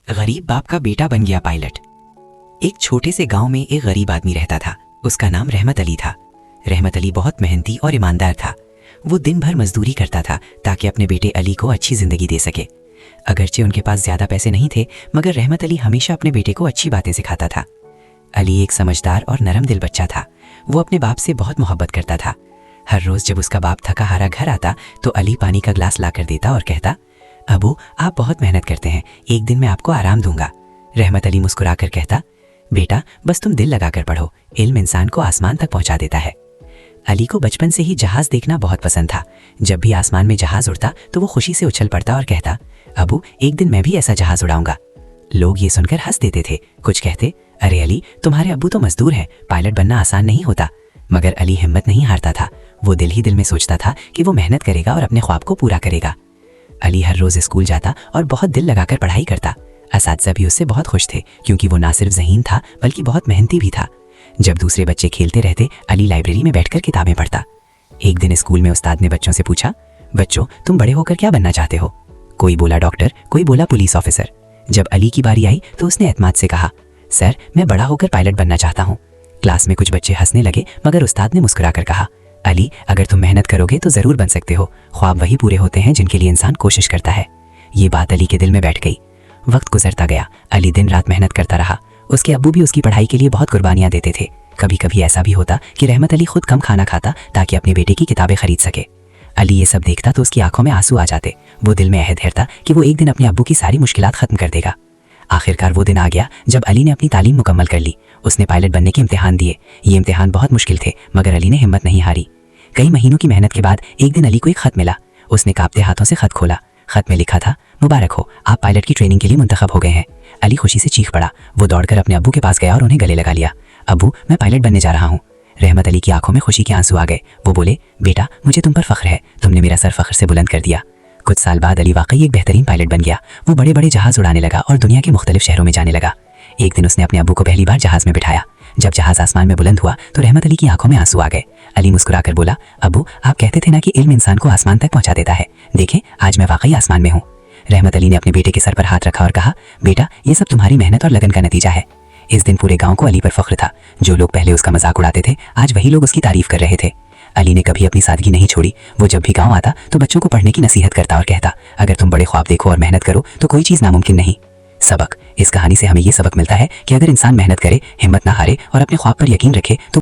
गरीब बाप का बेटा बन गया पायलट। एक छोटे से गांव में एक गरीब आदमी रहता था। उसका नाम रहमत अली था। रहमत अली बहुत मेहनती और ईमानदार था। वो दिन भर मजदूरी करता था ताकि अपने बेटे अली को अच्छी जिंदगी दे सके। अगरचे उनके पास ज्यादा पैसे नहीं थे, मगर रहमत अली हमेशा अपने बेटे को अच्छी बातें सिखाता था। अली एक समझदार और नरम दिल बच्चा था। वो अपने बाप से बहुत मोहब्बत करता था। हर रोज जब उसका बाप थका हारा घर आता तो अली पानी का ग्लास ला कर देता और कहता, अबू आप बहुत मेहनत करते हैं, एक दिन मैं आपको आराम दूंगा। रहमत अली मुस्कुरा कर कहता, बेटा बस तुम दिल लगाकर पढ़ो, इल्म इंसान को आसमान तक पहुंचा देता है। अली को बचपन से ही जहाज देखना बहुत पसंद था। जब भी आसमान में जहाज उड़ता तो वो खुशी से उछल पड़ता और कहता, अबू एक दिन मैं भी ऐसा जहाज उड़ाऊंगा। लोग ये सुनकर हंस देते थे। कुछ कहते, अरे अली तुम्हारे अब्बू तो मजदूर हैं, पायलट बनना आसान नहीं होता। मगर अली हिम्मत नहीं हारता था। वो दिल ही दिल में सोचता था कि वो मेहनत करेगा और अपने ख्वाब को पूरा करेगा। अली हर रोज स्कूल जाता और बहुत दिल लगाकर पढ़ाई करता। असातिज़ा भी उससे बहुत खुश थे, क्योंकि वो ना सिर्फ ज़हीन था बल्कि बहुत मेहनती भी था। जब दूसरे बच्चे खेलते रहते, अली लाइब्रेरी में बैठकर किताबें पढ़ता। एक दिन स्कूल में उस्ताद ने बच्चों से पूछा, बच्चों तुम बड़े होकर क्या बनना चाहते हो? कोई बोला डॉक्टर, कोई बोला पुलिस ऑफिसर। जब अली की बारी आई तो उसने एतमाद से कहा, सर मैं बड़ा होकर पायलट बनना चाहता हूँ। क्लास में कुछ बच्चे हंसने लगे, मगर उस्ताद ने मुस्कुरा कर कहा, अली अगर तुम मेहनत करोगे तो जरूर बन सकते हो। ख्वाब वही पूरे होते हैं जिनके लिए इंसान कोशिश करता है। ये बात अली के दिल में बैठ गई। वक्त गुजरता गया। अली दिन रात मेहनत करता रहा। उसके अब्बू भी उसकी पढ़ाई के लिए बहुत कुर्बानियां देते थे। कभी कभी ऐसा भी होता कि रहमत अली खुद कम खाना खाता ताकि अपने बेटे की किताबें खरीद सके। अली ये सब देखता तो उसकी आंखों में आंसू आ जाते। वो दिल में अहद धरता कि वो एक दिन अपने अब्बू की सारी मुश्किलात खत्म कर देगा। आखिरकार वो दिन आ गया जब अली ने अपनी तालीम मुकम्मल कर ली। उसने पायलट बनने के इम्तिहान दिए। ये इम्तिहान बहुत मुश्किल थे, मगर अली ने हिम्मत नहीं हारी। कई महीनों की मेहनत के बाद एक दिन अली को एक खत मिला। उसने कांपते हाथों से खत खोला। खत में लिखा था, मुबारक हो, आप पायलट की ट्रेनिंग के लिए मुंतखब हो गए हैं। अली खुशी से चीख पड़ा। वो दौड़कर अपने अब्बू के पास गया और उन्हें गले लगा लिया। अब्बू मैं पायलट बनने जा रहा हूँ। रहमत अली की आंखों में खुशी के आंसू आ गए। वो बोले, बेटा मुझे तुम पर फख्र है, तुमने मेरा सर फख्र से बुलंद कर दिया। कुछ साल बाद अली वाकई एक बेहतरीन पायलट बन गया। वो बड़े बड़े जहाज उड़ाने लगा और दुनिया के मुख्तलिफ शहरों में जाने लगा। एक दिन उसने अपने अब्बू को पहली बार जहाज में बिठाया। जब जहाज आसमान में बुलंद हुआ तो रहमत अली की आंखों में आंसू आ गए। अली मुस्कुराकर बोला, अब्बू आप कहते थे ना कि इल्म इंसान को आसमान तक पहुंचा देता है, देखें आज मैं वाकई आसमान में हूँ। रहमत अली ने अपने बेटे के सर पर हाथ रखा और कहा, बेटा ये सब तुम्हारी मेहनत और लगन का नतीजा है। इस दिन पूरे गांव को अली पर फख्र था। जो लोग पहले उसका मजाक उड़ाते थे, आज वही लोग उसकी तारीफ कर रहे थे। अली ने कभी अपनी सादगी नहीं छोड़ी। वो जब भी गांव आता तो बच्चों को पढ़ने की नसीहत करता और कहता, अगर तुम बड़े ख्वाब देखो और मेहनत करो तो कोई चीज़ नामुमकिन नहीं। सबक, इस कहानी से हमें ये सबक मिलता है कि अगर इंसान मेहनत करे, हिम्मत ना हारे और अपने ख्वाब पर यकीन रखे तो